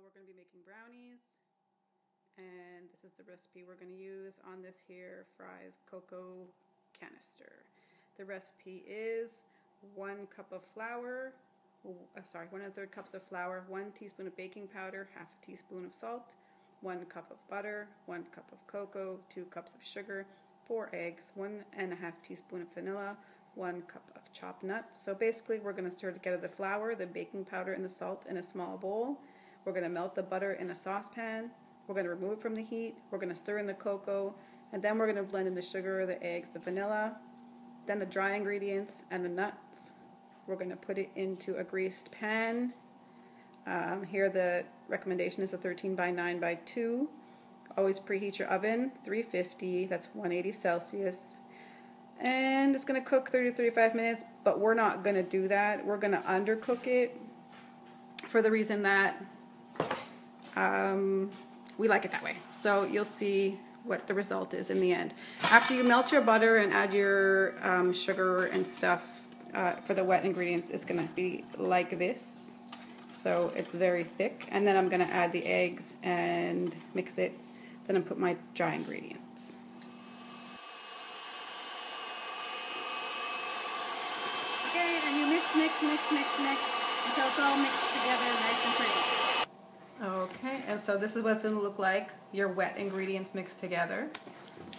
we're going to be making brownies, and this is the recipe we're going to use on this here Fry's cocoa canister. The recipe is 1 cup of flour, 1 1/3 cups of flour, 1 teaspoon of baking powder, 1/2 teaspoon of salt, 1 cup of butter, 1 cup of cocoa, 2 cups of sugar, 4 eggs, 1.5 teaspoon of vanilla, 1 cup of chopped nuts. So basically we're going to stir together the flour, the baking powder, and the salt in a small bowl. We're going to melt the butter in a saucepan. We're going to remove it from the heat. We're going to stir in the cocoa, and then we're going to blend in the sugar, the eggs, the vanilla, then the dry ingredients and the nuts. We're going to put it into a greased pan. Here the recommendation is a 13 by 9 by 2. Always preheat your oven, 350, that's 180 Celsius. And it's going to cook 30 to 35 minutes, but we're not going to do that. We're going to undercook it for the reason that we like it that way. So you'll see what the result is in the end. After you melt your butter and add your sugar and stuff for the wet ingredients, it's going to be like this. So it's very thick. And then I'm going to add the eggs and mix it. Then I put my dry ingredients. Okay, and you mix until it's all mixed together nice and pretty. Okay, and so this is what it's going to look like, your wet ingredients mixed together.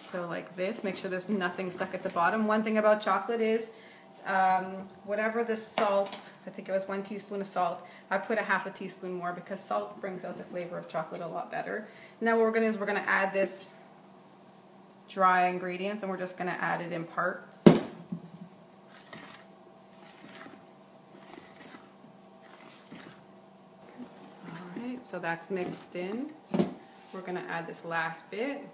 So like this, make sure there's nothing stuck at the bottom. One thing about chocolate is, whatever the salt, I think it was 1 teaspoon of salt, I put a 1/2 teaspoon more because salt brings out the flavor of chocolate a lot better. Now what we're going to do is we're going to add this dry ingredients, and we're just going to add it in parts. Alright, so that's mixed in. We're going to add this last bit.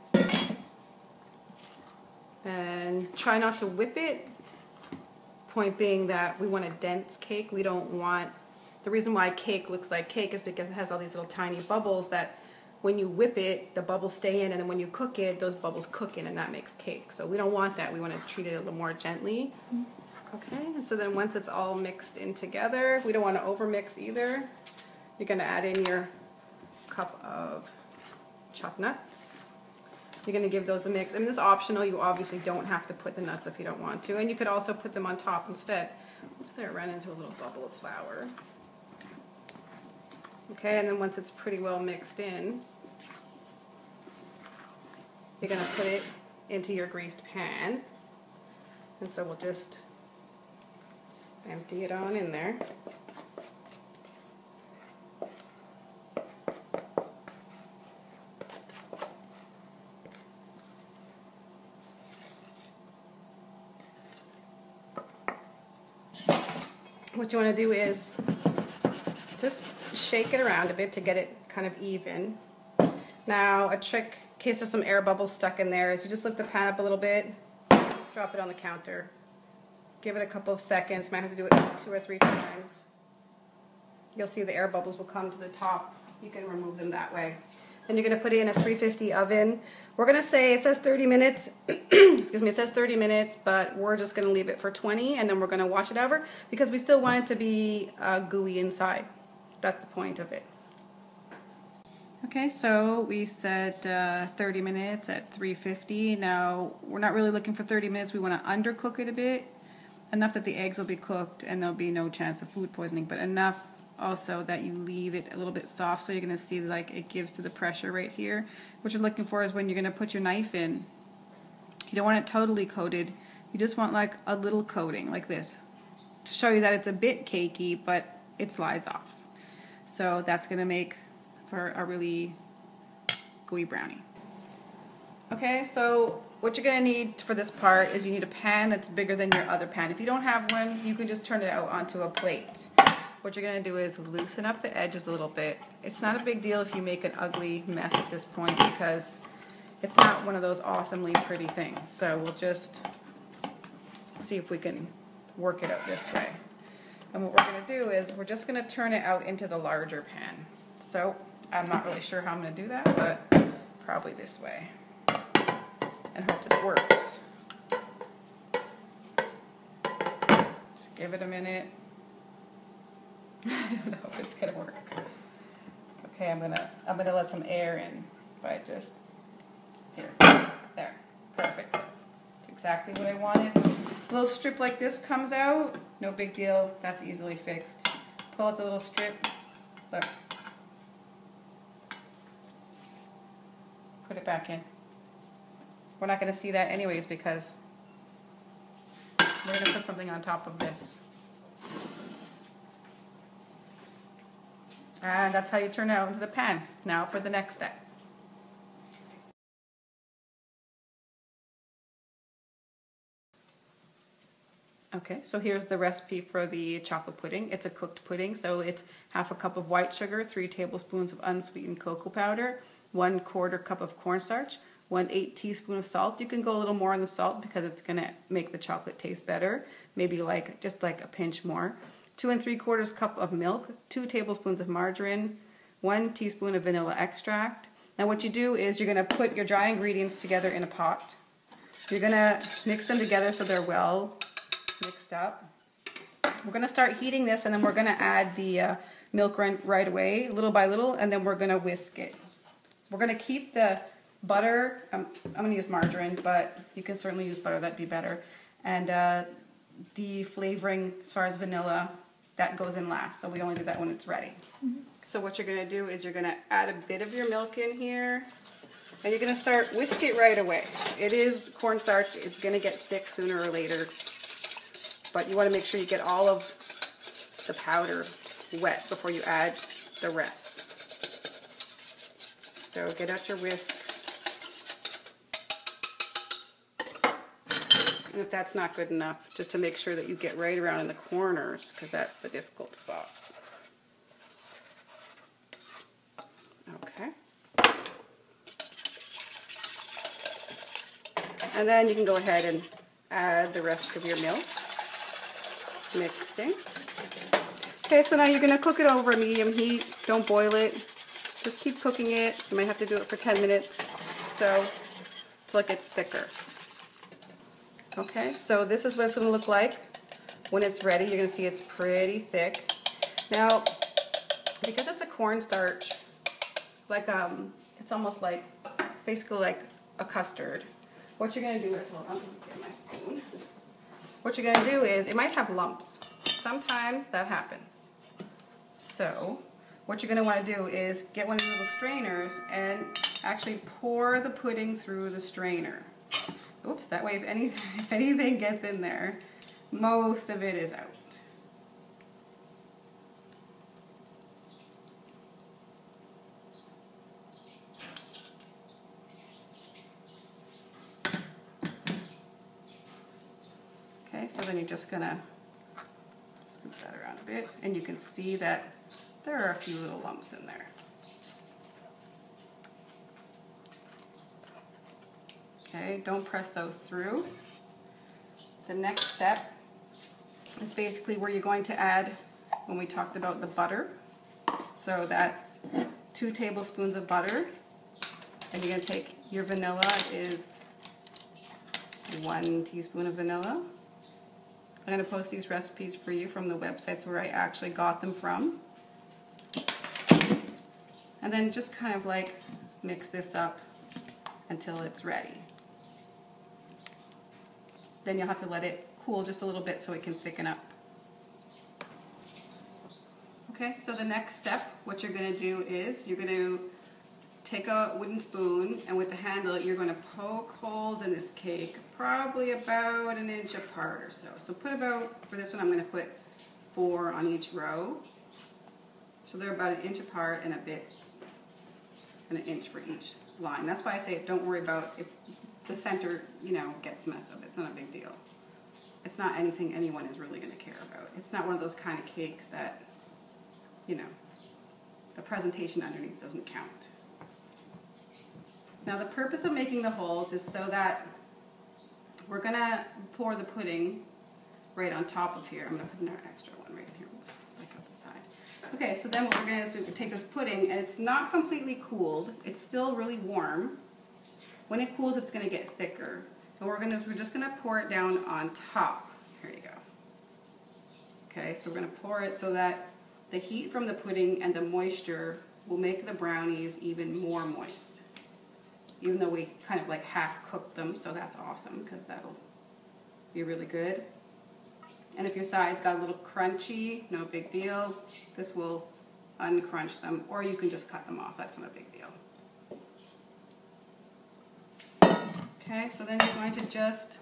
And try not to whip it. Point being that we want a dense cake. We don't want, the reason why cake looks like cake is because it has all these little tiny bubbles that when you whip it, the bubbles stay in, and then when you cook it, those bubbles cook in, and that makes cake. So we don't want that. We want to treat it a little more gently. Okay, and so then once it's all mixed in together, we don't want to overmix either. You're going to add in your cup of chopped nuts. You're going to give those a mix. I mean, this is optional. You obviously don't have to put the nuts if you don't want to. And you could also put them on top instead. Oops, there, I ran into a little bubble of flour. Okay, and then once it's pretty well mixed in, you're going to put it into your greased pan. And so we'll just empty it on in there. What you want to do is just shake it around a bit to get it kind of even. Now, a trick, in case there's some air bubbles stuck in there, is you just lift the pan up a little bit, drop it on the counter, give it a couple of seconds. Might have to do it 2 or 3 times. You'll see the air bubbles will come to the top. You can remove them that way. Then you're going to put it in a 350 oven. We're going to say, it says 30 minutes, excuse me, it says 30 minutes, but we're just going to leave it for 20, and then we're going to wash it over because we still want it to be gooey inside. That's the point of it. Okay, so we said 30 minutes at 350. Now, we're not really looking for 30 minutes. We want to undercook it a bit, enough that the eggs will be cooked and there'll be no chance of food poisoning, but enough also that you leave it a little bit soft, so you're going to see like it gives to the pressure right here. What you're looking for is when you're going to put your knife in. You don't want it totally coated. You just want like a little coating like this to show you that it's a bit cakey, but it slides off. So that's going to make for a really gooey brownie. Okay, so what you're going to need for this part is you need a pan that's bigger than your other pan. If you don't have one, you can just turn it out onto a plate. What you're going to do is loosen up the edges a little bit. It's not a big deal if you make an ugly mess at this point because it's not one of those awesomely pretty things. So we'll just see if we can work it out this way. And what we're going to do is we're just going to turn it out into the larger pan. So I'm not really sure how I'm going to do that, but probably this way. And hope that it works. Just give it a minute. I don't know if it's going to work. Okay, I'm gonna let some air in by just here. There. Perfect. That's exactly what I wanted. A little strip like this comes out, no big deal. That's easily fixed. Pull out the little strip. Look. Put it back in. We're not going to see that anyways because we're going to put something on top of this. And that's how you turn it out into the pan. Now for the next step. Okay, so here's the recipe for the chocolate pudding. It's a cooked pudding, so it's 1/2 cup of white sugar, 3 tablespoons of unsweetened cocoa powder, 1/4 cup of cornstarch, 1/8 teaspoon of salt. You can go a little more on the salt because it's going to make the chocolate taste better. Maybe just like a pinch more. 2 3/4 cup of milk, 2 tablespoons of margarine, 1 teaspoon of vanilla extract. Now what you do is you're going to put your dry ingredients together in a pot. You're going to mix them together so they're well mixed up. We're going to start heating this, and then we're going to add the milk right away, little by little, and then we're going to whisk it. We're going to keep the butter, I'm going to use margarine, but you can certainly use butter, that'd be better. And the flavoring, as far as vanilla, that goes in last, so we only do that when it's ready. So what you're going to do is you're going to add a bit of your milk in here, and you're going to start whisk it right away. It is cornstarch, it's going to get thick sooner or later, but you want to make sure you get all of the powder wet before you add the rest. So get out your whisk. And if that's not good enough, just to make sure that you get right around in the corners, because that's the difficult spot. Okay. And then you can go ahead and add the rest of your milk. Mixing. Okay, so now you're going to cook it over medium heat. Don't boil it. Just keep cooking it. You might have to do it for 10 minutes or so until it gets thicker. Okay, so this is what it's going to look like when it's ready. You're going to see it's pretty thick. Now, because it's a cornstarch, it's almost like, basically like a custard. What you're going to do is, hold on, let me get my spoon. What you're going to do is, it might have lumps. Sometimes that happens. So, what you're going to want to do is get one of these little strainers and actually pour the pudding through the strainer. Oops, that way if anything gets in there, most of it is out. Okay, so then you're just going to scoop that around a bit, and you can see that there are a few little lumps in there. Okay, don't press those through. The next step is basically where you're going to add, when we talked about the butter. So that's 2 tablespoons of butter. And you're going to take your vanilla, is 1 teaspoon of vanilla. I'm going to post these recipes for you from the websites where I actually got them from. And then just kind of like mix this up until it's ready. Then you'll have to let it cool just a little bit so it can thicken up. Okay, so the next step, what you're going to do is you're going to take a wooden spoon, and with the handle you're going to poke holes in this cake, probably about 1 inch apart or so. So put about, for this one I'm going to put 4 on each row. So they're about 1 inch apart and a bit, and 1 inch for each line. That's why I say don't worry about if the center, gets messed up. It's not a big deal. It's not anything anyone is really going to care about. It's not one of those kind of cakes that, the presentation underneath doesn't count. Now the purpose of making the holes is so that we're going to pour the pudding right on top of here. I'm going to put an extra one right in here. Oops, like out the side. Okay, so then what we're going to do is take this pudding, and it's not completely cooled. It's still really warm. When it cools, it's going to get thicker. And we're just going to pour it down on top. Here you go. Okay, so we're going to pour it so that the heat from the pudding and the moisture will make the brownies even more moist. Even though we kind of like half cooked them, so that's awesome because that'll be really good. And if your sides got a little crunchy, no big deal. This will uncrunch them, or you can just cut them off. That's not a big deal. Okay, so then you're going to just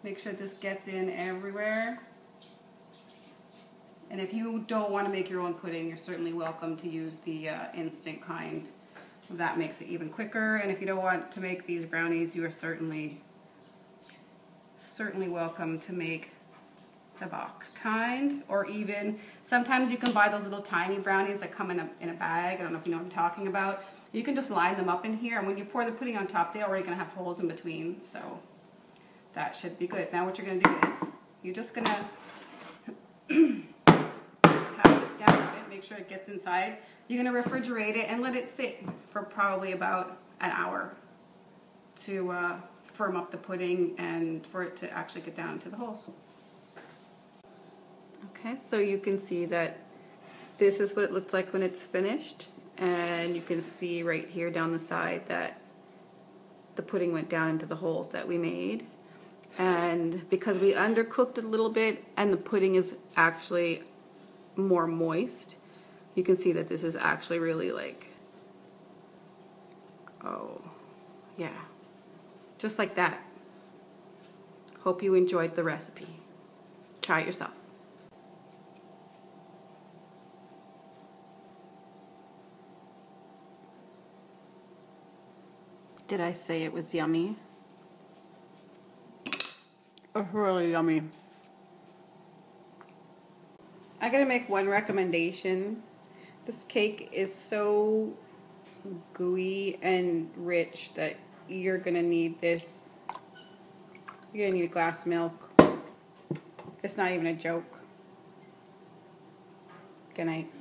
make sure this gets in everywhere. And if you don't want to make your own pudding, you're certainly welcome to use the instant kind. That makes it even quicker. And if you don't want to make these brownies, you are certainly welcome to make the box kind, or even sometimes you can buy those little tiny brownies that come in a bag. I don't know if you know what I'm talking about. You can just line them up in here, and when you pour the pudding on top, they're already going to have holes in between, so that should be good. Now what you're going to do is you're just going to tap this down a bit, make sure it gets inside. You're going to refrigerate it and let it sit for probably about an hour to firm up the pudding and for it to actually get down into the holes. Okay, so you can see that this is what it looks like when it's finished, and you can see right here down the side that the pudding went down into the holes that we made. And because we undercooked it a little bit and the pudding is actually more moist, you can see that this is actually really like, oh yeah, just like that. Hope you enjoyed the recipe. Try it yourself. Did I say it was yummy? It's really yummy. I gotta make one recommendation. This cake is so gooey and rich that you're gonna need this. You're gonna need a glass of milk. It's not even a joke. Good night.